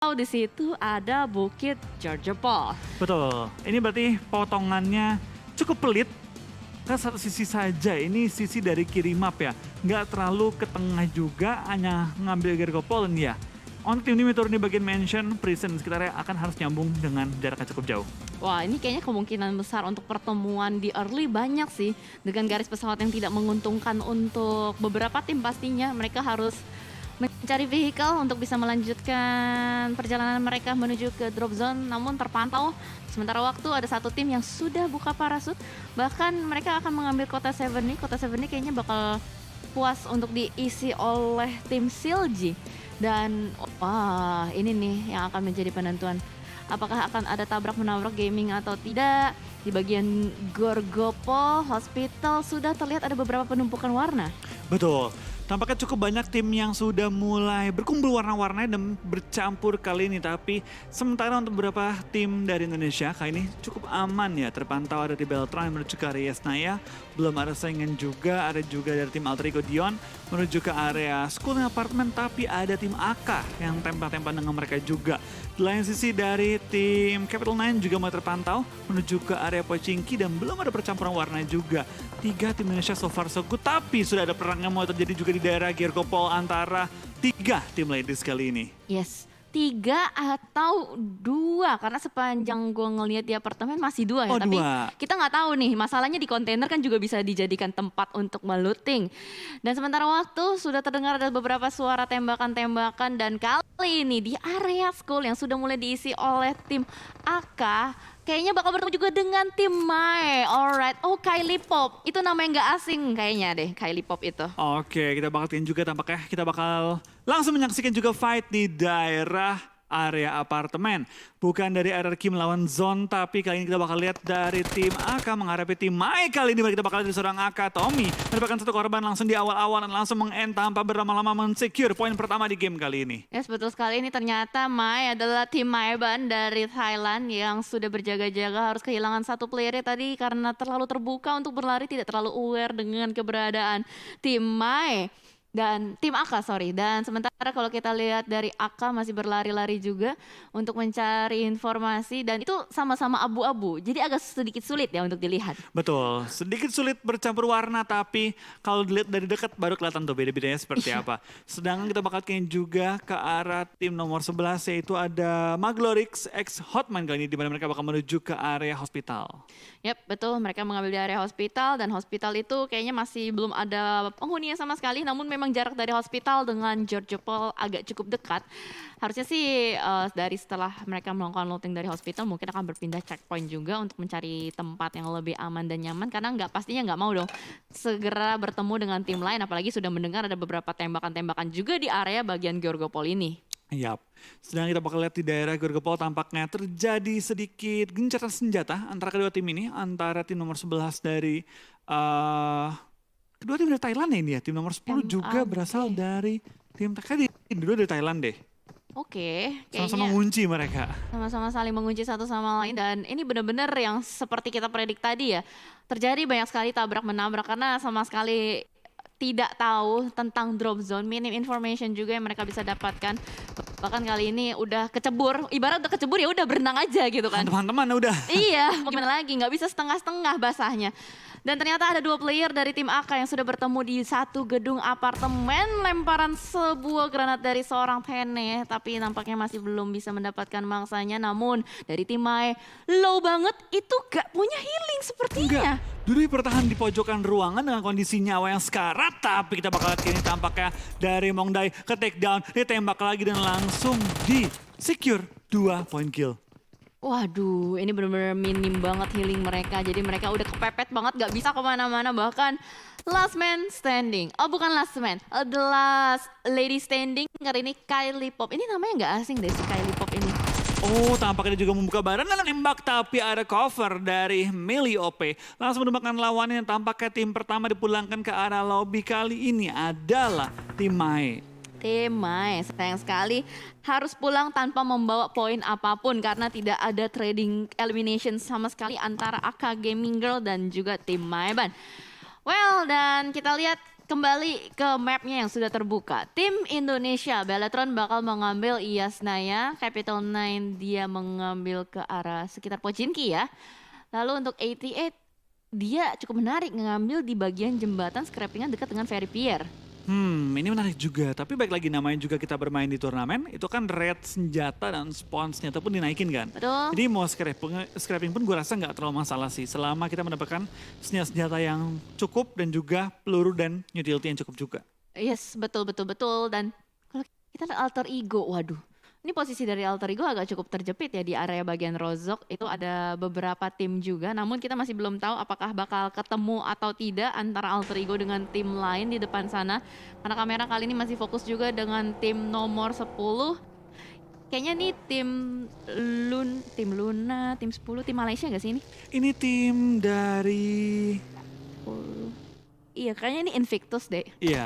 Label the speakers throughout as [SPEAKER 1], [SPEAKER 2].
[SPEAKER 1] di situ ada Bukit Jarjapol.
[SPEAKER 2] Betul, ini berarti potongannya cukup pelit. Ke satu sisi saja, ini sisi dari kiri map ya. Nggak terlalu ke tengah juga, hanya ngambil Gergopol ya. Untuk tim ini turun di bagian mansion, prison sekitarnya akan harus nyambung dengan jaraknya cukup jauh.
[SPEAKER 1] Wah, ini kayaknya kemungkinan besar untuk pertemuan di early banyak sih. Dengan garis pesawat yang tidak menguntungkan untuk beberapa tim pastinya. Mereka harus mencari vehicle untuk bisa melanjutkan perjalanan mereka menuju ke drop zone. Namun terpantau sementara waktu ada satu tim yang sudah buka parasut. Bahkan mereka akan mengambil kota 7 nih. Kota 7 nih kayaknya bakal puas untuk diisi oleh tim Silji. Dan wah, ini nih yang akan menjadi penentuan. Apakah akan ada tabrak-menabrak gaming atau tidak? Di bagian Gorgopol Hospital sudah terlihat ada beberapa penumpukan warna.
[SPEAKER 2] Betul. Tampaknya cukup banyak tim yang sudah mulai berkumpul warna-warnanya dan bercampur kali ini. Tapi sementara untuk beberapa tim dari Indonesia kali ini cukup aman ya. Terpantau ada di Beltran menuju ke area Yasnaya. Belum ada saingan juga, ada juga dari tim Alter Ego Dion menuju ke area Schooling Apartment. Tapi ada tim AK yang tempat-tempat dengan mereka juga. Di lain sisi dari tim Capital 9 juga mulai terpantau menuju ke area Pochinki dan belum ada percampuran warna juga. 3 tim Indonesia so far so good, tapi sudah ada perang yang mau terjadi juga di daerah Gergopol antara 3 tim ladies kali ini.
[SPEAKER 1] Yes, 3 atau 2 karena sepanjang gue ngelihat di apartemen masih 2 ya.
[SPEAKER 2] Oh,
[SPEAKER 1] Tapi
[SPEAKER 2] 2.
[SPEAKER 1] kita nggak tahu nih, masalahnya di kontainer kan juga bisa dijadikan tempat untuk melooting. Dan sementara waktu sudah terdengar ada beberapa suara tembakan-tembakan dan kali ini di area school yang sudah mulai diisi oleh tim AK. Kayaknya bakal bertemu juga dengan tim Mai. Alright, oh Kylie Pop. Itu namanya nggak asing kayaknya deh, Kylie Pop itu.
[SPEAKER 2] Oke, kita bakal lihat juga tampaknya kita bakal langsung menyaksikan juga fight di daerah area apartemen. Bukan dari RRQ melawan Zone, tapi kali ini kita bakal lihat dari tim AK menghadapi tim Mai. Kali ini kita bakal lihat dari seorang AK, Tommy, mendapatkan satu korban langsung di awal-awal dan langsung meng-end tanpa berlama-lama men-secure poin pertama di game kali ini.
[SPEAKER 1] Yes, betul sekali. Ini ternyata Mai adalah tim Maiban dari Thailand yang sudah berjaga-jaga harus kehilangan satu playernya tadi karena terlalu terbuka untuk berlari, tidak terlalu aware dengan keberadaan tim Mai. Dan tim AK, sorry. Dan sementara kalau kita lihat dari AK masih berlari-lari juga untuk mencari informasi. Dan itu sama-sama abu-abu. Jadi agak sedikit sulit ya untuk dilihat.
[SPEAKER 2] Betul, sedikit sulit bercampur warna, tapi kalau dilihat dari dekat baru kelihatan tuh beda-bedanya seperti apa. Sedangkan kita bakal kayaknya juga ke arah tim nomor 11, yaitu ada Maglorix X Hotman kali ini, di mana mereka bakal menuju ke area hospital.
[SPEAKER 1] Yap, betul. Mereka mengambil di area hospital dan hospital itu kayaknya masih belum ada penghuninya sama sekali. Namun memang jarak dari hospital dengan Georgiopol agak cukup dekat. Harusnya sih dari setelah mereka melakukan looting dari hospital mungkin akan berpindah checkpoint juga untuk mencari tempat yang lebih aman dan nyaman. Karena pastinya nggak mau dong segera bertemu dengan tim lain. Apalagi sudah mendengar ada beberapa tembakan-tembakan juga di area bagian Georgiopol ini.
[SPEAKER 2] Yap, sedang kita bakal lihat di daerah Gorgopol tampaknya terjadi sedikit gencatan senjata antara kedua tim ini. Antara tim nomor 11 dari, kedua tim dari Thailand ya ini ya. Tim nomor 10 juga berasal dari tim, kayaknya dua dari Thailand deh.
[SPEAKER 1] Oke,
[SPEAKER 2] Sama-sama
[SPEAKER 1] kayaknya
[SPEAKER 2] ngunci mereka.
[SPEAKER 1] sama-sama saling mengunci satu sama lain. Dan ini benar-benar yang seperti kita predik tadi ya. Terjadi banyak sekali tabrak-menabrak karena sama sekali tidak tahu tentang drop zone, minim information juga yang mereka bisa dapatkan. Bahkan kali ini udah kecebur, ibarat udah kecebur ya udah berenang aja gitu kan.
[SPEAKER 2] Teman-teman udah.
[SPEAKER 1] Iya, gimana lagi, nggak bisa setengah-setengah basahnya. Dan ternyata ada 2 player dari tim AK yang sudah bertemu di satu gedung apartemen. Lemparan sebuah granat dari seorang Tene, tapi nampaknya masih belum bisa mendapatkan mangsanya. Namun dari tim Mai, low banget itu gak punya healing sepertinya.
[SPEAKER 2] Dulu bertahan di pojokan ruangan dengan kondisi nyawa yang sekarat. Tapi kita bakal lihat ini tampaknya dari Mongdai ke take down. Ditembak lagi dan langsung di secure 2 point kill.
[SPEAKER 1] Waduh, ini benar-benar minim banget healing mereka. Jadi mereka udah kepepet banget, gak bisa kemana-mana. Bahkan last man standing. Oh bukan last man, the last lady standing. Kali ini Kylie Pop. Ini namanya gak asing deh si Kylie Pop ini.
[SPEAKER 2] Oh, tampaknya dia juga membuka baran dan nembak, tapi ada cover dari Meli OP. Langsung menembakkan lawannya yang tampaknya tim pertama dipulangkan ke arah lobby kali ini adalah tim Mai.
[SPEAKER 1] Tim Mai, sayang sekali harus pulang tanpa membawa poin apapun karena tidak ada trading elimination sama sekali antara AK Gaming Girl dan juga tim Maiban. Well, dan kita lihat kembali ke mapnya yang sudah terbuka. Tim Indonesia, Beletron bakal mengambil Iyasnaya, Capital 9 dia mengambil ke arah sekitar Pochinki ya. Lalu untuk 88 dia cukup menarik mengambil di bagian jembatan scrappingan dekat dengan Ferry Pier.
[SPEAKER 2] Ini menarik juga, tapi baik lagi namanya juga kita bermain di turnamen, itu kan rate senjata dan sponsnya ataupun dinaikin kan.
[SPEAKER 1] Betul.
[SPEAKER 2] Jadi mau scrapping pun gue rasa nggak terlalu masalah sih, selama kita mendapatkan senjata yang cukup dan juga peluru dan utility yang cukup juga.
[SPEAKER 1] Yes, betul. Dan kalau kita lihat alter ego, waduh. Ini posisi dari alter ego agak cukup terjepit ya di area bagian Rozok. Itu ada beberapa tim juga, namun kita masih belum tahu apakah bakal ketemu atau tidak antara alter ego dengan tim lain di depan sana. Karena kamera kali ini masih fokus juga dengan tim nomor 10. Kayaknya nih tim Luna, tim 10, tim Malaysia gak sih ini?
[SPEAKER 2] Ini tim dari...
[SPEAKER 1] 10. Iya, kayaknya ini Invictus deh.
[SPEAKER 2] Iya.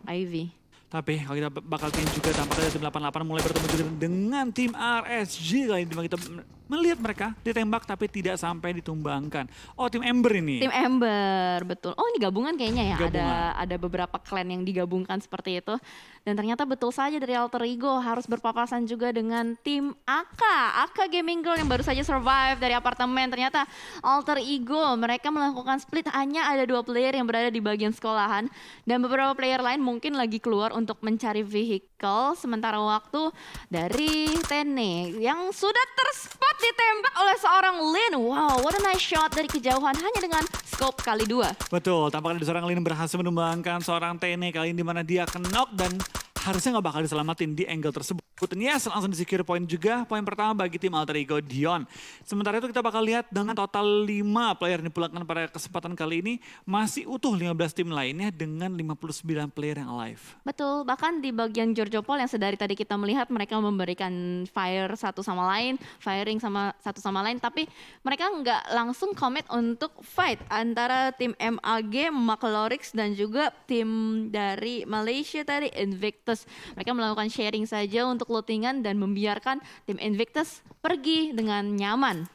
[SPEAKER 1] Ivy.
[SPEAKER 2] Tapi kalau kita bakal tim juga tampaknya tim 88 mulai bertemu juga dengan tim RSG kali ini, dimana kita melihat mereka ditembak tapi tidak sampai ditumbangkan. Oh, tim Ember ini.
[SPEAKER 1] Tim Ember, betul. Oh, ini gabungan kayaknya ya.
[SPEAKER 2] Gabungan.
[SPEAKER 1] Ada beberapa clan yang digabungkan seperti itu. Dan ternyata betul saja dari Alter Ego harus berpapasan juga dengan tim AK Gaming Girl yang baru saja survive dari apartemen. Ternyata Alter Ego mereka melakukan split, hanya ada 2 player yang berada di bagian sekolahan dan beberapa player lain mungkin lagi keluar untuk mencari vehicle. Sementara waktu dari Tene yang sudah terspot ditembak oleh seorang Lin. Wow, what a nice shot dari kejauhan hanya dengan scope kali 2.
[SPEAKER 2] Betul, tampaknya ada seorang Lin berhasil menumbangkan seorang Tene kali ini, di mana dia knock dan harusnya nggak bakal diselamatin di angle tersebut. Dan yes, langsung di secure point juga. Poin pertama bagi tim Alter Ego Dion. Sementara itu kita bakal lihat dengan total 5 player yang dipulangkan pada kesempatan kali ini. Masih utuh 15 tim lainnya dengan 59 player yang alive.
[SPEAKER 1] Betul, bahkan di bagian Georgiopol yang sedari tadi kita melihat mereka memberikan fire satu sama lain, firing sama satu sama lain. Tapi mereka nggak langsung commit untuk fight antara tim MAG, Maclorix dan juga tim dari Malaysia tadi, Invictus. Mereka melakukan sharing saja untuk lootingan dan membiarkan tim Invictus pergi dengan nyaman.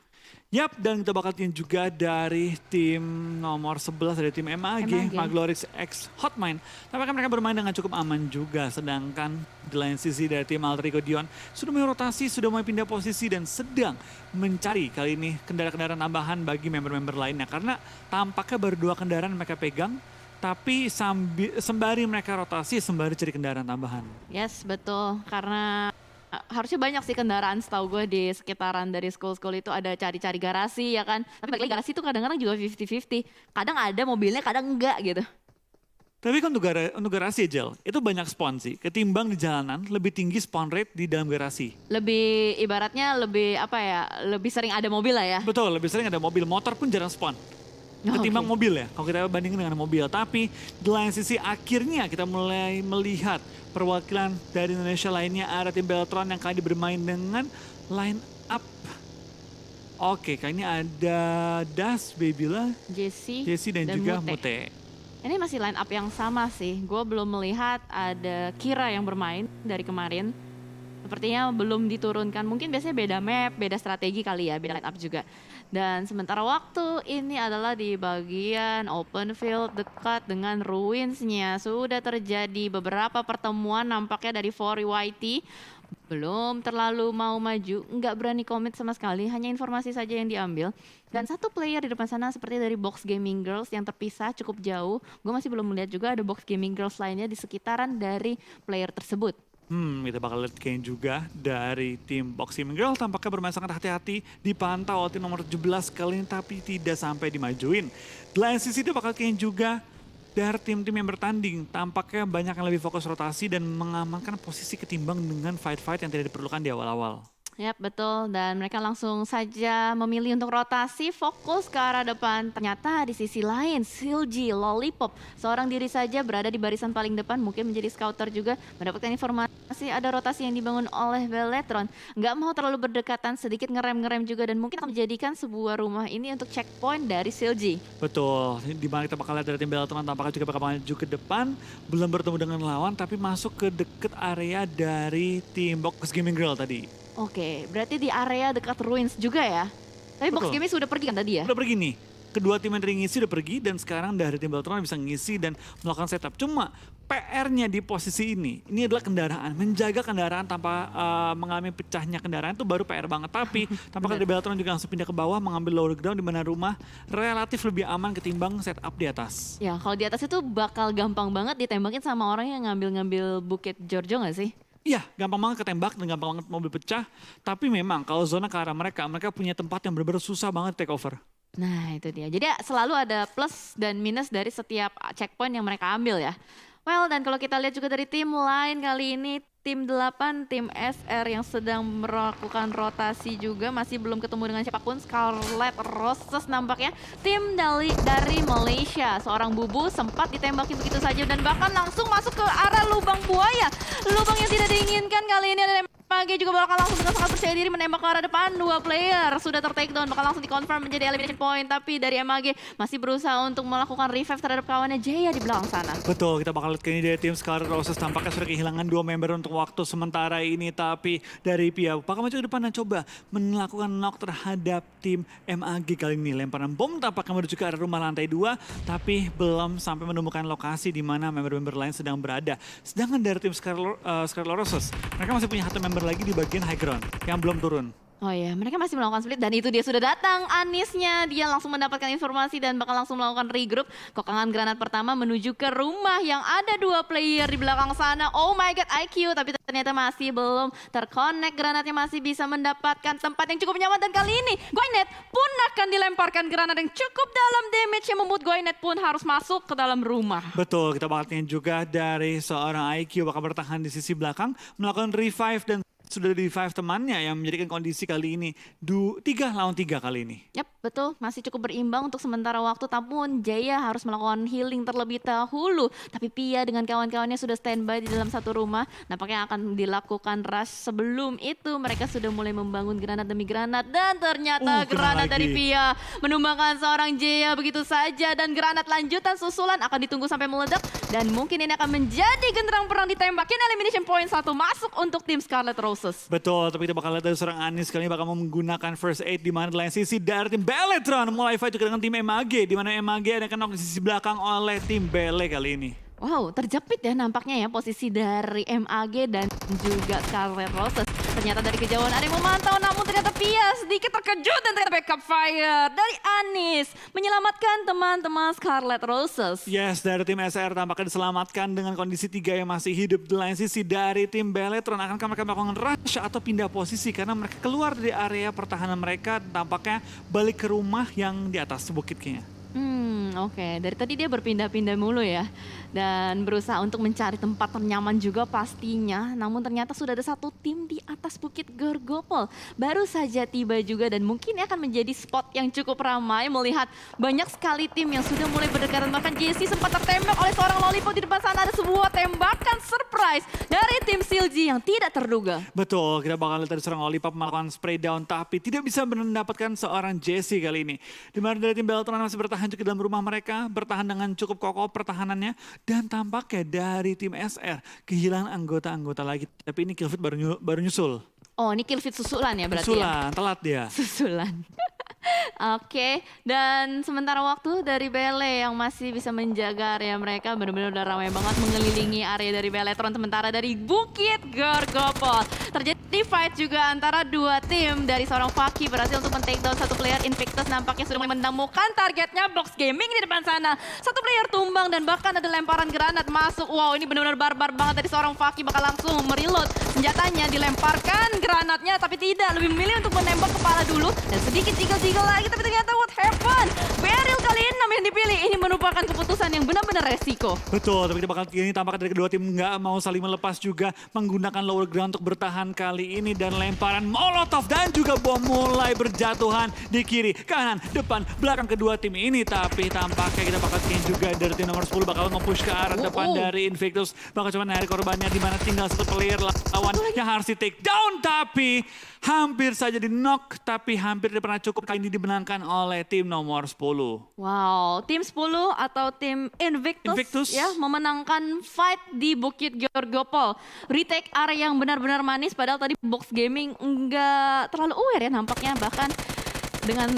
[SPEAKER 2] Yap, dan kita bakal tim juga dari tim nomor 11 dari tim MAG. Maclorix X Hotmine. Tapi mereka bermain dengan cukup aman juga. Sedangkan di lain sisi dari tim Alter Ego Dion sudah mulai rotasi, sudah mulai pindah posisi dan sedang mencari kali ini kendaraan-kendaraan tambahan bagi member-member lainnya. Karena tampaknya baru 2 kendaraan mereka pegang. Tapi sembari mereka rotasi, sembari cari kendaraan tambahan.
[SPEAKER 1] Yes, betul. Karena harusnya banyak sih kendaraan, setahu gue di sekitaran dari school-school itu ada cari-cari garasi ya kan. Tapi balik lagi garasi itu kadang-kadang juga 50-50. Kadang ada mobilnya, kadang enggak gitu.
[SPEAKER 2] Tapi kan untuk garasi Jel, itu banyak spawn sih. Ketimbang di jalanan, lebih tinggi spawn rate di dalam garasi.
[SPEAKER 1] Lebih ibaratnya lebih sering ada mobil lah ya.
[SPEAKER 2] Betul, lebih sering ada mobil. Motor pun jarang spawn. Ketimbang mobil ya, kalau kita bandingin dengan mobil. Tapi di lain sisi akhirnya kita mulai melihat perwakilan dari Indonesia lainnya, ada tim Beletron yang kali bermain dengan line up. Oke, kali ini ada Das, Babila, Jesse dan juga Mute.
[SPEAKER 1] Ini masih line up yang sama sih. Gue belum melihat ada Kira yang bermain dari kemarin. Sepertinya belum diturunkan. Mungkin biasanya beda map, beda strategi kali ya, beda line up juga. Dan sementara waktu ini adalah di bagian open field dekat dengan ruinsnya. Sudah terjadi beberapa pertemuan nampaknya dari 4YT. Belum terlalu mau maju, nggak berani komit sama sekali, hanya informasi saja yang diambil. Dan satu player di depan sana seperti dari Box Gaming Girls yang terpisah cukup jauh. Gue masih belum melihat juga ada Box Gaming Girls lainnya di sekitaran dari player tersebut.
[SPEAKER 2] Kita bakal lihat Kane juga dari tim Box Gaming Girl, tampaknya bermain sangat hati-hati, dipantau oleh tim nomor 17 kali ini tapi tidak sampai dimajuin. Di lain sisi itu bakal Kane juga dari tim-tim yang bertanding, tampaknya banyak yang lebih fokus rotasi dan mengamankan posisi ketimbang dengan fight-fight yang tidak diperlukan di awal-awal.
[SPEAKER 1] Yap, betul. Dan mereka langsung saja memilih untuk rotasi, fokus ke arah depan. Ternyata di sisi lain, Silji, Lollipop, seorang diri saja berada di barisan paling depan, mungkin menjadi scouter juga, mendapatkan informasi ada rotasi yang dibangun oleh Beletron. Nggak mau terlalu berdekatan, sedikit ngerem-ngerem juga, dan mungkin akan menjadikan sebuah rumah ini untuk checkpoint dari Silji.
[SPEAKER 2] Betul, di mana kita bakal lihat dari tim Beletron tampaknya juga bakal maju ke depan, belum bertemu dengan lawan, tapi masuk ke deket area dari tim Box Gaming Girl tadi.
[SPEAKER 1] Oke, berarti di area dekat ruins juga ya? Tapi Box
[SPEAKER 2] Betul.
[SPEAKER 1] Gaming sudah pergi kan tadi ya?
[SPEAKER 2] Udah pergi nih. kedua tim yang tadi ngisi udah pergi dan sekarang dari tim Beltron bisa ngisi dan melakukan setup. Cuma PR-nya di posisi ini adalah kendaraan. Menjaga kendaraan tanpa mengalami pecahnya kendaraan itu baru PR banget. Tapi tampaknya dari Beltron juga langsung pindah ke bawah mengambil lower ground di mana rumah relatif lebih aman ketimbang setup di atas.
[SPEAKER 1] Ya kalau di atas itu bakal gampang banget ditembakin sama orang yang ngambil-ngambil Bukit Giorgio nggak sih?
[SPEAKER 2] Iya, gampang banget ketembak dan gampang banget mobil pecah. Tapi memang kalau zona ke arah mereka punya tempat yang benar-benar susah banget take over.
[SPEAKER 1] Nah itu dia. Jadi selalu ada plus dan minus dari setiap checkpoint yang mereka ambil ya. Well, dan kalau kita lihat juga dari tim lain kali ini, tim 8, tim SR yang sedang melakukan rotasi juga masih belum ketemu dengan siapapun. Scarlet Roses nampaknya. Tim dari Malaysia, seorang Bubu sempat ditembaki begitu saja dan bahkan langsung masuk ke arah lubang buaya. Lubang yang tidak diinginkan kali ini ada MAG juga bakal langsung dengan sangat percaya diri menembak ke arah depan. 2 player sudah ter-takedown, bakal langsung dikonfirm menjadi elimination point. Tapi dari MAG masih berusaha untuk melakukan revive terhadap kawannya Jaya di belakang sana.
[SPEAKER 2] Betul, kita bakal lihat ini dari tim Scarlet Roses tampaknya sudah kehilangan 2 member untuk waktu sementara ini. Tapi dari Pia bakal maju ke depan dan coba melakukan knock terhadap tim MAG kali ini. Lemparan bom tampaknya menuju ke arah rumah lantai 2, tapi belum sampai menemukan lokasi di mana member-member lain sedang berada. Sedangkan dari tim Scarlet Roses, mereka masih punya 1 member lagi di bagian high ground yang belum turun.
[SPEAKER 1] Oh iya, mereka masih melakukan split dan itu dia sudah datang Anisnya. Dia langsung mendapatkan informasi dan bakal langsung melakukan regroup. Kokangan granat pertama menuju ke rumah yang ada 2 player di belakang sana. Oh my god, IQ, tapi ternyata masih belum terkonek. Granatnya masih bisa mendapatkan tempat yang cukup nyaman dan kali ini Goinet pun akan dilemparkan granat yang cukup dalam damage yang membuat Goinet pun harus masuk ke dalam rumah.
[SPEAKER 2] Betul, kita bakal lihat juga dari seorang IQ bakal bertahan di sisi belakang, melakukan revive dan sudah di-revive temannya yang menjadikan kondisi kali ini 3 lawan 3 kali ini.
[SPEAKER 1] Yap, betul. Masih cukup berimbang untuk sementara waktu. Namun Jaya harus melakukan healing terlebih dahulu. Tapi Pia dengan kawan-kawannya sudah standby di dalam satu rumah. Nampaknya akan dilakukan rush. Sebelum itu mereka sudah mulai membangun granat demi granat. Dan ternyata granat dari Pia menumbangkan seorang Jaya begitu saja. Dan granat lanjutan susulan akan ditunggu sampai meledak. Dan mungkin ini akan menjadi genderang perang ditembakin. Elimination point 1 masuk untuk tim Scarlet Roses.
[SPEAKER 2] Betul, tapi kita bakal lihat dari seorang Anis kali ini bakal menggunakan first aid di mana di lain sisi dari tim Beltron mulai fight juga dengan tim MAG di mana MAG ada knock di sisi belakang oleh tim Bele kali ini.
[SPEAKER 1] Wow, terjepit ya nampaknya ya posisi dari MAG dan juga Scarlet Roses. Ternyata dari kejauhan ada yang memantau, namun ternyata Pia sedikit terkejut dan ternyata backup fire dari Anis menyelamatkan teman-teman Scarlet Roses.
[SPEAKER 2] Yes, dari tim SR tampaknya diselamatkan dengan kondisi 3 yang masih hidup. Di lain sisi dari tim Beltron akankah mereka melakukan rush atau pindah posisi karena mereka keluar dari area pertahanan mereka, tampaknya balik ke rumah yang di atas bukit kayaknya.
[SPEAKER 1] Oke. Dari tadi dia berpindah-pindah mulu ya. Dan berusaha untuk mencari tempat ternyaman juga pastinya. Namun ternyata sudah ada satu tim di atas Bukit Gorgopol. Baru saja tiba juga dan mungkin akan menjadi spot yang cukup ramai melihat banyak sekali tim yang sudah mulai berdekatan. Bahkan Jesse sempat tertembak oleh seorang Lollipop. Di depan sana ada sebuah tembakan surprise dari tim Silji yang tidak terduga.
[SPEAKER 2] Betul, kita bakal lihat dari seorang Lollipop melakukan spray down tapi tidak bisa mendapatkan seorang Jesse kali ini. Di mana dari tim Beltron masih bertahan juga dalam rumah mereka, bertahan dengan cukup kokoh pertahanannya. Dan tampaknya dari tim SR kehilangan anggota-anggota lagi. Tapi ini Killfit baru nyusul.
[SPEAKER 1] Oh, ini Killfit susulan ya berarti
[SPEAKER 2] Susulan, telat dia.
[SPEAKER 1] Susulan. Oke, dan sementara waktu dari Bele yang masih bisa menjaga area mereka benar-benar udah ramai banget mengelilingi area dari Beltron. Sementara dari Bukit Gorgopol terjadi fight juga antara 2 tim. Dari seorang Faki berhasil untuk men-take down satu player. Invictus nampaknya sudah menemukan targetnya Box Gaming di depan sana. Satu player tumbang dan bahkan ada lemparan granat masuk. Wow, ini benar-benar barbar banget dari seorang Faki, bakal langsung mereload senjatanya, dilemparkan granatnya tapi tidak, lebih memilih untuk menembak kepala dulu dan sedikit jiggle lagi. Tapi ternyata what happened? Beryl kali ini yang dipilih. Ini merupakan keputusan yang benar-benar resiko.
[SPEAKER 2] Betul, tapi kita bakal ini tampaknya dari kedua tim nggak mau saling melepas juga menggunakan lower ground untuk bertahan kali ini. Dan lemparan molotov dan juga bom mulai berjatuhan di kiri, kanan, depan, belakang kedua tim ini. Tapi tampaknya kita bakal lihat juga dari tim nomor 10 bakal nge-push ke arah depan dari Invictus. Bakal cuma narik korbannya di mana tinggal satu player lawan yang harus di take down. Tapi hampir saja di knock, tapi hampir tidak pernah cukup. Kali ini dimenangkan oleh tim nomor 10.
[SPEAKER 1] Wow, tim 10 atau tim Invictus ya memenangkan fight di Bukit Gorgopol. Retake area yang benar-benar manis padahal tadi Box Gaming enggak terlalu aware ya nampaknya. Bahkan dengan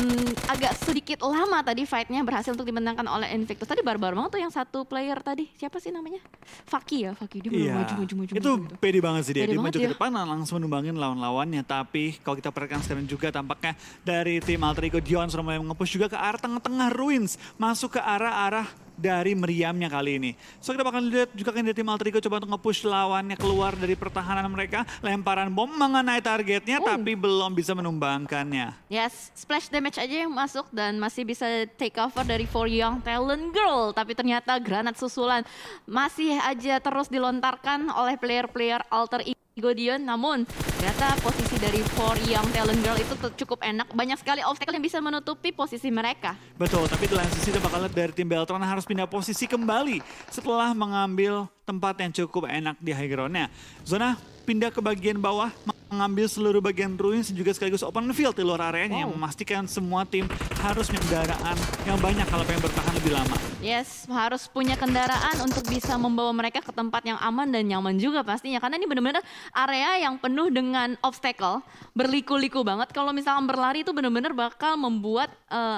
[SPEAKER 1] agak sedikit lama tadi fight-nya berhasil untuk dimenangkan oleh Invictus. Tadi barbar banget tuh yang satu player tadi. Siapa sih namanya? Faki ya, Faki. Dia
[SPEAKER 2] Iya,
[SPEAKER 1] maju
[SPEAKER 2] itu
[SPEAKER 1] gitu.
[SPEAKER 2] pede banget sih dia.
[SPEAKER 1] Pede
[SPEAKER 2] Dia maju
[SPEAKER 1] banget
[SPEAKER 2] ke
[SPEAKER 1] ya.
[SPEAKER 2] depan langsung numbangin lawan-lawannya. Tapi kalau kita perhatikan sekarang juga tampaknya dari tim Alter Ego Dion sudah mulai nge-push juga ke arah tengah-tengah Ruins. Masuk ke arah-arah dari meriamnya kali ini. So kita bakal lihat juga kan dari tim Alter Ego coba untuk nge-push lawannya keluar dari pertahanan mereka. Lemparan bom mengenai targetnya tapi belum bisa menumbangkannya.
[SPEAKER 1] Yes, splash damage aja yang masuk dan masih bisa take cover dari For Young Talent Girl. Tapi ternyata granat susulan masih aja terus dilontarkan oleh player-player Alter Ego Dion. Namun ternyata posisi dari For Young Talent Girl itu cukup enak. Banyak sekali obstacle yang bisa menutupi posisi mereka.
[SPEAKER 2] Betul, tapi di lain sisi kita bakal lihat dari tim Beltron harus pindah posisi kembali setelah mengambil tempat yang cukup enak di high ground-nya. Zona pindah ke bagian bawah, mengambil seluruh bagian ruins dan juga sekaligus open field di luar areanya yang memastikan semua tim harus punya kendaraan yang banyak kalau pengen bertahan lebih lama.
[SPEAKER 1] Yes, harus punya kendaraan untuk bisa membawa mereka ke tempat yang aman dan nyaman juga pastinya. Karena ini benar-benar area yang penuh dengan obstacle, berliku-liku banget. Kalau misalkan berlari itu benar-benar bakal membuat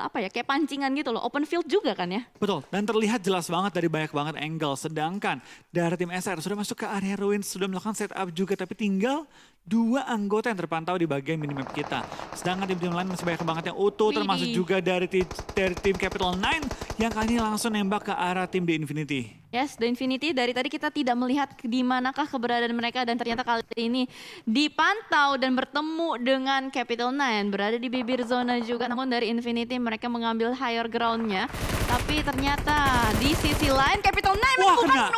[SPEAKER 1] kayak pancingan gitu loh. Open field juga kan ya.
[SPEAKER 2] Betul, dan terlihat jelas banget dari banyak banget angle. Sedangkan dari tim SR sudah masuk ke area ruins, sudah melakukan setup juga, tapi tinggal 2 anggota yang terpantau di bagian minimap kita. Sedangkan tim-tim lain masih banyak banget yang utuh, termasuk juga dari tim Capital 9 yang kali ini langsung nembak ke arah tim The Infinity.
[SPEAKER 1] Yes, The Infinity dari tadi kita tidak melihat di manakah keberadaan mereka dan ternyata kali ini dipantau dan bertemu dengan Capital 9 berada di bibir zona juga. Namun dari Infinity mereka mengambil higher ground-nya. Tapi ternyata di sisi lain Capital 9 menemukan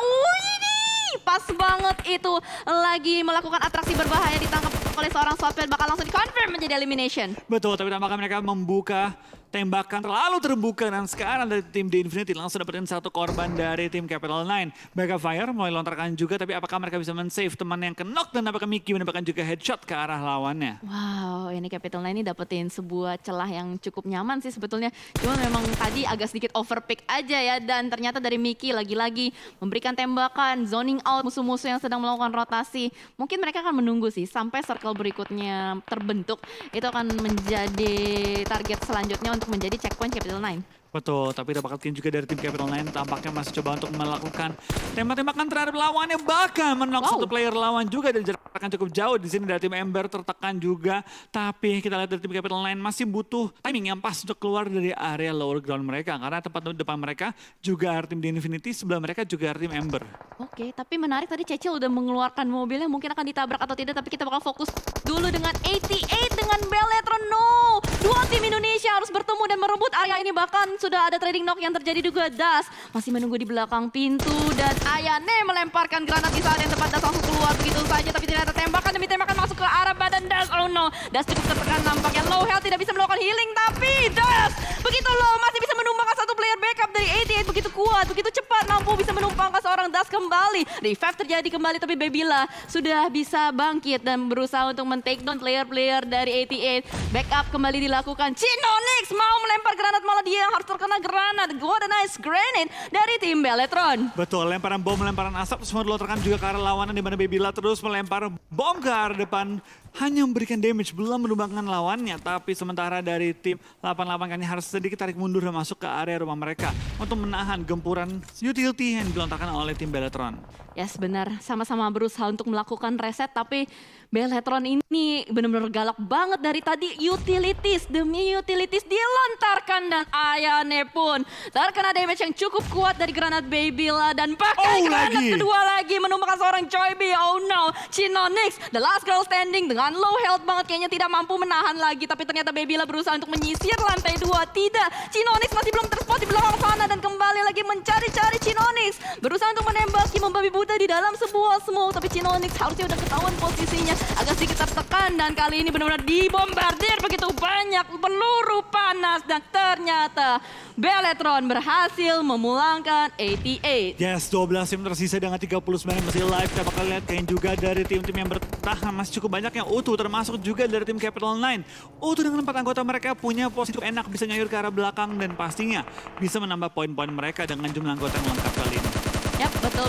[SPEAKER 1] pas banget itu lagi melakukan atraksi berbahaya ditangkap oleh seorang Swaphead, bakal langsung di-confirm menjadi elimination.
[SPEAKER 2] Betul, tapi tampaknya mereka membuka tembakan terlalu terbuka dan sekarang dari tim The Infinity langsung dapetin satu korban dari tim Capital 9. Backup fire mulai lontarkan juga, tapi apakah mereka bisa men-save teman yang kenok dan apakah Mickey mendapatkan juga headshot ke arah lawannya.
[SPEAKER 1] Wow, ini Capital 9 ini dapetin sebuah celah yang cukup nyaman sih sebetulnya. Cuma memang tadi agak sedikit overpick aja ya, dan ternyata dari Mickey lagi-lagi memberikan tembakan, zoning out musuh-musuh yang sedang melakukan rotasi. Mungkin mereka akan menunggu sih sampai circle berikutnya terbentuk. Itu akan menjadi target selanjutnya untuk menjadi checkpoint Capital 9.
[SPEAKER 2] Betul, tapi dapatkan juga dari tim Capital 9 tampaknya masih coba untuk melakukan tembak-tembakan terhadap lawannya, bahkan menok satu player lawan juga dari jarak yang cukup jauh. Di sini dari tim Ember tertekan juga, tapi kita lihat dari tim Capital 9 masih butuh timing yang pas untuk keluar dari area lower ground mereka, karena tempat depan mereka juga ada tim The Infinity, sebelah mereka juga ada tim Ember.
[SPEAKER 1] Oke, tapi menarik tadi Cecil udah mengeluarkan mobilnya, mungkin akan ditabrak atau tidak, tapi kita bakal fokus dulu dengan 88 dengan Belletron. No, dua tim Indonesia harus bertemu dan merebut area ini, bahkan sudah ada trading knock yang terjadi juga. Das masih menunggu di belakang pintu dan Ayane melemparkan granat di saat yang tepat. Das langsung keluar begitu saja, tapi ternyata tembakan demi tembakan masuk ke arah badan Das. Oh no, Das cukup tertekan nampaknya, low health, tidak bisa melakukan healing, tapi Das begitu low masih bisa menumbangkan satu player backup dari 88. Begitu kuat, begitu cepat mampu bisa menumpangkan seorang Das kembali. Revive terjadi kembali, tapi Babila sudah bisa bangkit dan berusaha untuk men-take down player-player dari 88. Backup kembali dilakukan. Chinonix mau melempar granat, malah dia yang harus terkena granat. What a nice grenade dari tim Belletron.
[SPEAKER 2] Betul, lemparan bom, lemparan asap semua dilontarkan juga ke arah lawanan, di mana Babila terus melempar bom ke arah depan. Hanya memberikan damage, belum menumbangkan lawannya. Tapi sementara dari tim 88 kali harus sedikit tarik mundur dan masuk ke area rumah mereka untuk menahan gempuran utility yang dilontarkan oleh tim Belletron.
[SPEAKER 1] Yes, benar. Sama-sama berusaha untuk melakukan reset, tapi Belletron ini benar-benar galak banget dari tadi. Utilities demi utilities dilontarkan dan Ayane pun terkena damage yang cukup kuat dari granat Babila dan pakai granat kedua lagi menumbangkan seorang Joybi. Oh no, Chinonix, the last girl standing dengan low health banget, kayaknya tidak mampu menahan lagi. Tapi ternyata Babila berusaha untuk menyisir lantai 2. Tidak, Chinonix masih belum terspot di belakang sana dan kembali lagi mencari-cari Chinonix. Berusaha untuk menembaki, membabi buta di dalam sebuah smoke, tapi Chinonix harusnya udah ketahuan posisinya, agak sedikit tertekan dan kali ini benar-benar dibombardir begitu banyak peluru panas dan ternyata Belletron berhasil memulangkan 88.
[SPEAKER 2] Yes, 12 tim tersisa dengan 39 yang masih live. Kita bakal lihat kayaknya juga dari tim-tim yang bertahan masih cukup banyak yang utuh, termasuk juga dari tim Capital 9. Utuh dengan 4 anggota mereka punya posisi cukup enak, bisa nyayur ke arah belakang dan pastinya bisa menambah poin-poin mereka dengan jumlah anggota yang lengkap kali ini.
[SPEAKER 1] Yap, betul.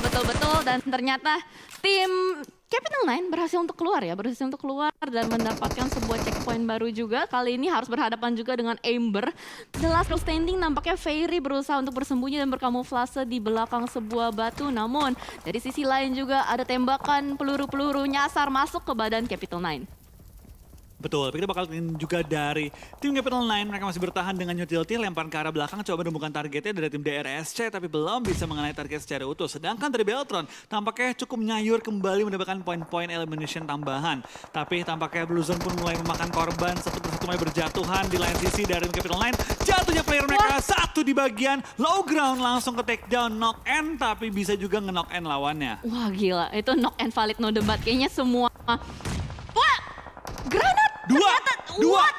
[SPEAKER 1] Dan ternyata tim Capital Nine berhasil untuk keluar dan mendapatkan sebuah checkpoint baru juga. Kali ini harus berhadapan juga dengan Amber. The last girl standing, nampaknya Fairy berusaha untuk bersembunyi dan berkamuflase di belakang sebuah batu. Namun dari sisi lain juga ada tembakan peluru-peluru nyasar masuk ke badan Capital Nine.
[SPEAKER 2] Betul, tapi kita bakal lihat juga dari tim Capital Nine. Mereka masih bertahan dengan utility, lemparan ke arah belakang, coba menemukan targetnya dari tim DRSC, tapi belum bisa mengenai target secara utuh. Sedangkan dari Beltron, tampaknya cukup nyayur kembali mendapatkan poin-poin elimination tambahan. Tapi tampaknya Blue Zone pun mulai memakan korban, satu persatu mulai berjatuhan di lain sisi dari tim Capital Nine. Jatuhnya player mereka, satu di bagian low ground, langsung ke take down, knock end, tapi bisa juga nge-knock end lawannya.
[SPEAKER 1] Wah gila, itu knock and valid no debat. Kayaknya semua... Wah! Granat!
[SPEAKER 2] Dua!
[SPEAKER 1] What?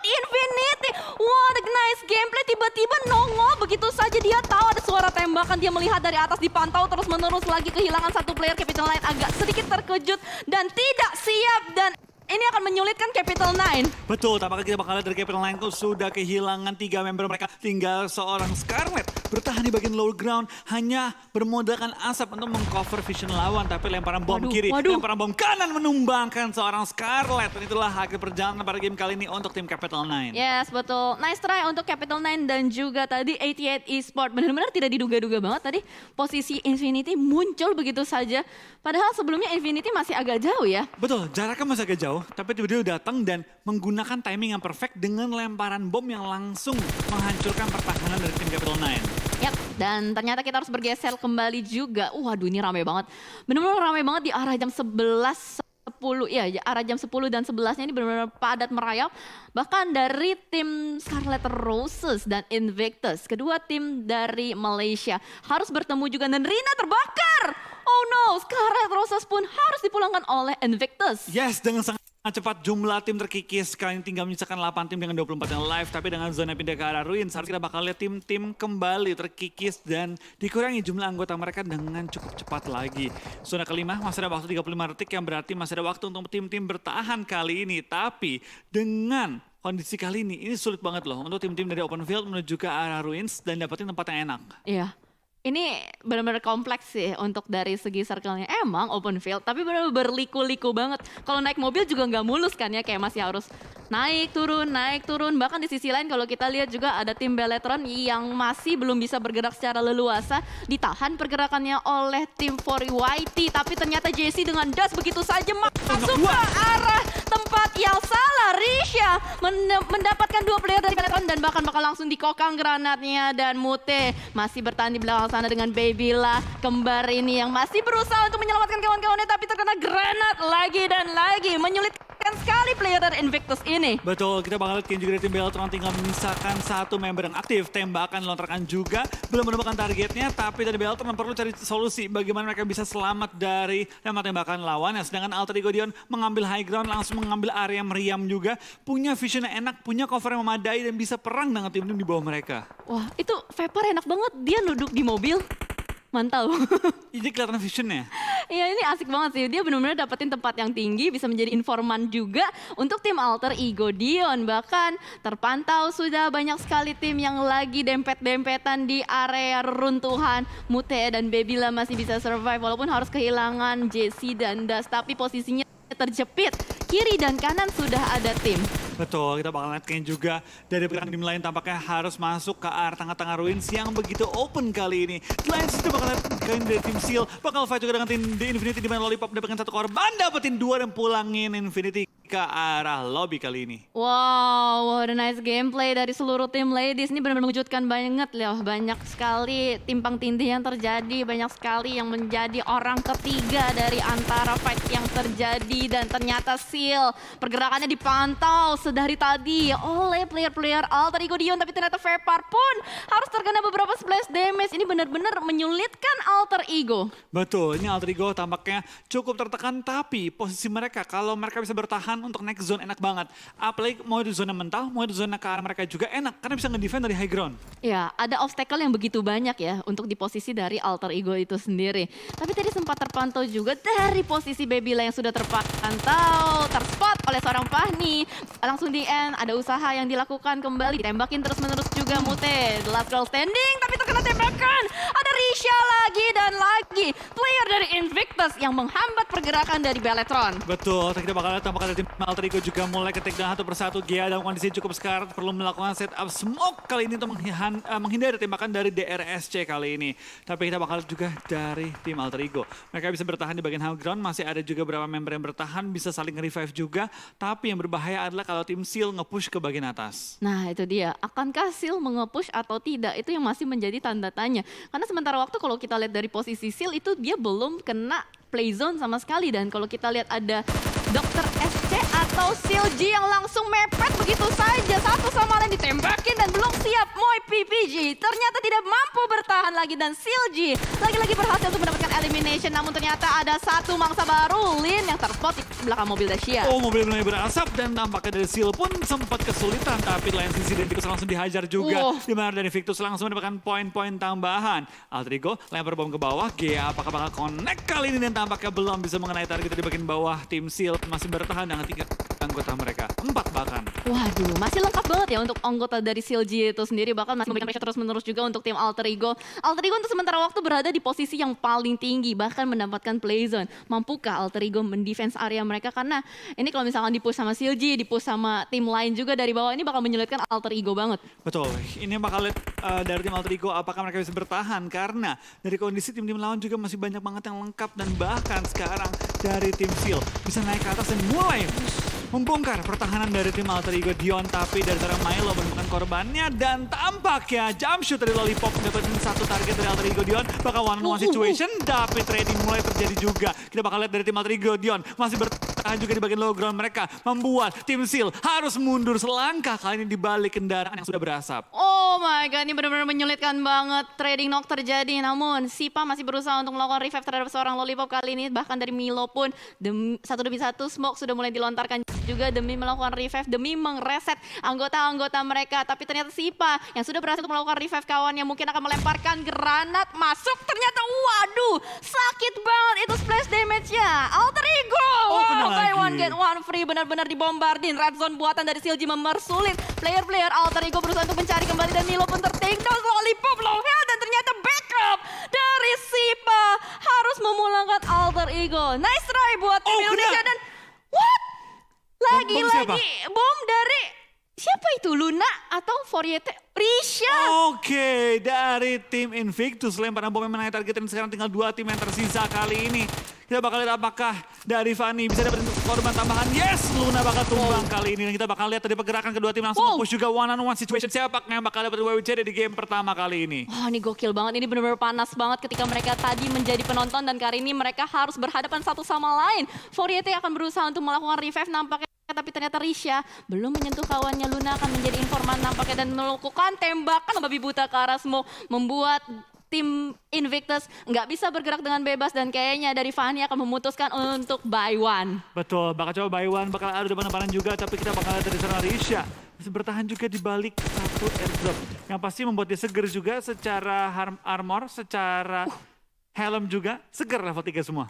[SPEAKER 1] Infinity! Wah, the nice gameplay. Tiba-tiba nongol begitu saja. Dia tahu ada suara tembakan. Dia melihat dari atas, dipantau terus-menerus lagi. Kehilangan satu player. Capital Nine agak sedikit terkejut dan tidak siap. Dan ini akan menyulitkan Capital Nine.
[SPEAKER 2] Betul, tampaknya kita bakal lihat dari Capital Nine sudah kehilangan 3 member mereka. Tinggal seorang Scarlet bertahan di bagian lower ground, hanya bermodalkan asap untuk mengcover vision lawan. Tapi lemparan bom kiri, lemparan bom kanan menumbangkan seorang Scarlet. Dan itulah akhir perjalanan pada game kali ini untuk tim Capital Nine.
[SPEAKER 1] Yes, betul. Nice try untuk Capital Nine dan juga tadi 88 Esport. Benar-benar tidak diduga-duga banget tadi posisi Infinity muncul begitu saja. Padahal sebelumnya Infinity masih agak jauh ya.
[SPEAKER 2] Betul, jaraknya masih agak jauh. Tapi tiba-tiba datang dan menggunakan timing yang perfect dengan lemparan bom yang langsung menghancurkan pertahanan dari tim Capital Nine.
[SPEAKER 1] Yap, dan ternyata kita harus bergeser kembali juga. Waduh, ini ramai banget. Benar-benar ramai banget di arah jam 11, 10. Ya, arah jam 10 dan 11-nya ini benar-benar padat merayap. Bahkan dari tim Scarlet Roses dan Invictus, kedua tim dari Malaysia harus bertemu juga dan Rina terbakar. Oh no, Scarlet Roses pun harus dipulangkan oleh Invictus.
[SPEAKER 2] Yes, dengan sangat cepat jumlah tim terkikis. Sekarang ini tinggal menyisakan 8 tim dengan 24 yang live. Tapi dengan zona pindah ke arah Ruins, harus kita bakal lihat tim-tim kembali terkikis dan dikurangi jumlah anggota mereka dengan cukup cepat lagi. Zona kelima masih ada waktu 35 detik yang berarti masih ada waktu untuk tim-tim bertahan kali ini. Tapi dengan kondisi kali ini sulit banget loh untuk tim-tim dari open field menuju ke arah Ruins dan dapetin tempat yang enak.
[SPEAKER 1] Iya. Ini benar-benar kompleks sih untuk dari segi circle-nya. Emang open field, tapi benar-benar berliku-liku banget. Kalau naik mobil juga nggak mulus kan ya, kayak masih harus naik turun. Bahkan di sisi lain kalau kita lihat juga ada tim Beltron yang masih belum bisa bergerak secara leluasa. Ditahan pergerakannya oleh tim 4YT, tapi ternyata JC dengan dash begitu saja masuk ke arah tempat yang salah. Risha mendapatkan 2 player dari Beltron dan bahkan bakal langsung dikokang granatnya. Dan Mute masih bertahan di belakang sana dengan Babyla, kembar ini yang masih berusaha untuk menyelamatkan kawan-kawannya, tapi terkena granat lagi dan lagi, menyulitkan sekali player dari Invictus ini.
[SPEAKER 2] Betul, kita bakal lihat juga dari tim Beltron tinggal menyisakan 1 member yang aktif. Tembakan lontarkan juga, belum menemukan targetnya, tapi dari Beltron perlu cari solusi bagaimana mereka bisa selamat dari tembakan lawannya. Sedangkan Alter Ego Dion mengambil high ground, langsung mengambil area meriam juga, punya vision yang enak, punya cover yang memadai dan bisa perang dengan tim-tim di bawah mereka.
[SPEAKER 1] Wah, itu Vapor enak banget, dia duduk di mobil, mantap.
[SPEAKER 2] Ini kelihatan visionnya.
[SPEAKER 1] Iya, ini asik banget sih. Dia benar-benar dapetin tempat yang tinggi, bisa menjadi informan juga untuk tim Alter Ego Dion. Bahkan terpantau sudah banyak sekali tim yang lagi dempet-dempetan di area reruntuhan. Mute dan Babyla masih bisa survive walaupun harus kehilangan JC dan Das, tapi posisinya terjepit. Kiri dan kanan sudah ada tim.
[SPEAKER 2] Betul, kita bakal lihatkan juga dari belakang tim lain tampaknya harus masuk ke arah tengah-tengah Ruins yang begitu open kali ini. Selain itu bakal lihat dari tim Seal, bakal fight juga dengan tim The Infinity di mana Lollipop dapatkan 1 korban, dapetin 2 dan pulangin Infinity ke arah lobby kali ini.
[SPEAKER 1] Wow, what a nice gameplay dari seluruh tim ladies. Ini benar-benar mengejutkan banget loh. Banyak sekali timpang tindih yang terjadi, banyak sekali yang menjadi orang ketiga dari antara fight yang terjadi. Dan ternyata Seal pergerakannya dipantau sedari tadi oleh player-player Alter Ego Dion, tapi ternyata Vapor pun harus terkena beberapa splash damage. Ini benar-benar menyulitkan Alter Ego.
[SPEAKER 2] Betul, ini Alter Ego tampaknya cukup tertekan, tapi posisi mereka kalau mereka bisa bertahan untuk next zone enak banget. Apalagi mau di zona mental, mau di zona ke arah mereka juga enak karena bisa nge-defend dari high ground.
[SPEAKER 1] Ya, ada obstacle yang begitu banyak ya untuk di posisi dari Alter Ego itu sendiri. Tapi tadi sempat terpantau juga dari posisi Babyla yang sudah terpantau, terspot oleh seorang Fahmi. Langsung di end, ada usaha yang dilakukan kembali, ditembakin terus-menerus juga Mute. The last girl standing, tapi terkena tembak tembakan. Ada Risha lagi dan lagi. Player dari Invictus yang menghambat pergerakan dari Beletron.
[SPEAKER 2] Betul, kita bakal lihat tampaknya tim Alter Ego juga mulai ketik dan satu persatu. Gia dalam kondisi cukup sekarat, perlu melakukan setup smoke kali ini untuk menghindari tembakan dari DRSC kali ini. Tapi kita bakal lihat juga dari tim Alter Ego. Mereka bisa bertahan di bagian high ground, masih ada juga beberapa member yang bertahan, bisa saling revive juga. Tapi yang berbahaya adalah kalau tim Seal nge-push ke bagian atas.
[SPEAKER 1] Nah itu dia, akankah Seal menge-push atau tidak? Itu yang masih menjadi tanda tanya. Karena sementara waktu kalau kita lihat dari posisi Seal itu dia belum kena play zone sama sekali. Dan kalau kita lihat ada Dr. SC atau Seal G yang langsung mepet begitu saja. Satu sama lain ditembakin dan belum siap. Moy PPG ternyata tidak mampu bertahan lagi. Dan Seal G lagi-lagi berhasil untuk mendapatkan elimination. Namun ternyata ada satu mangsa baru, Lin, yang terspot di belakang mobil Dacia.
[SPEAKER 2] Oh, mobil mulai berasap dan tampaknya dari Seal pun sempat kesulitan. Tapi lain sisi dari Victus langsung dihajar juga. Di mana dari Victus langsung mendapatkan poin-poin tambahan. Alter Ego lempar bom ke bawah. Gia apakah bakal connect kali ini dan tampaknya belum bisa mengenai target di bagian bawah. Tim Seal masih bertahan dengan 3 anggota mereka. 4 bahkan.
[SPEAKER 1] Waduh, masih lengkap banget ya untuk anggota dari Seal G itu sendiri. Bahkan masih memberikan pressure terus-menerus juga untuk tim Alter Ego. Alter Ego untuk sementara waktu berada di posisi yang paling tinggi. Bahkan mendapatkan play zone. Mampukah Alter Ego mendefense area mereka? Karena ini kalau misalkan dipush sama Seal G, dipush sama tim lain juga dari bawah, ini bakal menyulitkan Alter Ego banget.
[SPEAKER 2] Betul, ini bakal lihat dari tim Alter Ego apakah mereka bisa bertahan. Karena dari kondisi tim-tim lawan juga masih banyak banget yang lengkap. Dan bahkan sekarang dari tim Seal bisa naik ke atas dan mulai membongkar pertahanan dari tim Alter Ego Dion. Tapi dari seorang Milo menemukan korbannya dan tampaknya jump shoot dari Lollipop mendapatkan satu target dari Alter Ego Dion. Bakal one-on-one situation tapi trading mulai terjadi juga. Kita bakal lihat dari tim Alter Ego Dion masih bertahan juga di bagian low ground mereka. Membuat tim Seal harus mundur selangkah kali ini di balik kendaraan yang sudah berasap.
[SPEAKER 1] Oh my god, ini benar-benar menyulitkan banget. Trading knock terjadi, namun Sipa masih berusaha untuk melakukan revive terhadap seorang Lollipop kali ini. Bahkan dari Milo pun satu demi satu smoke sudah mulai dilontarkan juga demi melakukan revive, demi mengreset anggota-anggota mereka. Tapi ternyata Sipa yang sudah berhasil untuk melakukan revive kawannya mungkin akan melemparkan granat masuk. Ternyata waduh, sakit banget itu splash damage-nya. Alter Ego, wow, buy one get one free, benar-benar dibombardir. Red zone buatan dari Seal G mempersulit player-player Alter Ego berusaha untuk mencari kembali dan Milo pun tertakedown. Lollipop low health dan ternyata backup dari Sipa harus memulangkan Alter Ego. Nice try buat tim Indonesia dan what? Lagi-lagi bom dari siapa itu? Luna atau Foriete? Risha.
[SPEAKER 2] Oke, dari tim Invictus lemparan bom yang menaik target dan sekarang tinggal 2 tim yang tersisa kali ini. Kita bakal lihat apakah dari Fanny bisa dapat korban tambahan. Yes, Luna bakal tumbang kali ini. Dan kita bakal lihat dari pergerakan kedua tim langsung push juga one-on-one situation. Siapa yang bakal dapat WWCD di game pertama kali ini?
[SPEAKER 1] Wah, ini gokil banget. Ini benar-benar panas banget ketika mereka tadi menjadi penonton dan kali ini mereka harus berhadapan satu sama lain. Foriete akan berusaha untuk melakukan revive nampaknya. Tapi ternyata Risha belum menyentuh kawannya. Luna akan menjadi informan nampaknya dan melakukan tembakan babi buta ke arah smoke. Membuat tim Invictus nggak bisa bergerak dengan bebas dan kayaknya dari Fanny akan memutuskan untuk buy one.
[SPEAKER 2] Betul, bakal coba buy one, bakal ada depan-depanan juga. Tapi kita bakal lihat dari seorang Risha bisa bertahan juga di balik satu airdrop. Yang pasti membuat dia seger juga secara armor, secara helm juga. Seger level 3 semua.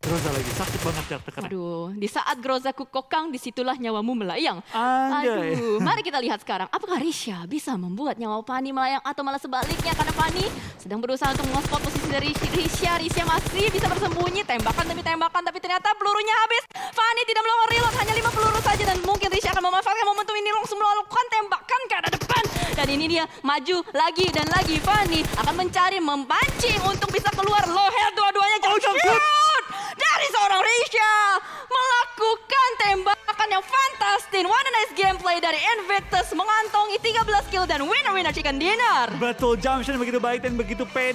[SPEAKER 1] Groza
[SPEAKER 2] lagi, sakit banget ya tekannya.
[SPEAKER 1] Aduh, di saat Groza kukokang, disitulah nyawamu melayang.
[SPEAKER 2] Anjay.
[SPEAKER 1] Aduh, mari kita lihat sekarang. Apakah Risha bisa membuat nyawa Fanny melayang atau malah sebaliknya? Karena Fanny sedang berusaha untuk nge-spot posisi dari Risha. Risha masih bisa bersembunyi, tembakan demi tembakan, tapi ternyata pelurunya habis. Fanny tidak melakukan reload, hanya 5 peluru saja. Dan mungkin Risha akan memanfaatkan momentum ini langsung melakukan tembakan ke arah depan. Dan ini dia, maju lagi dan lagi. Fanny akan mencari, memancing untuk bisa keluar. Low health dua-duanya, jump shoot! Dari seorang Risha melakukan tembakan yang fantastis. What a nice gameplay dari Invictus mengantongi 13 kill dan winner-winner chicken dinner.
[SPEAKER 2] Betul, jump shot begitu baik dan begitu pede.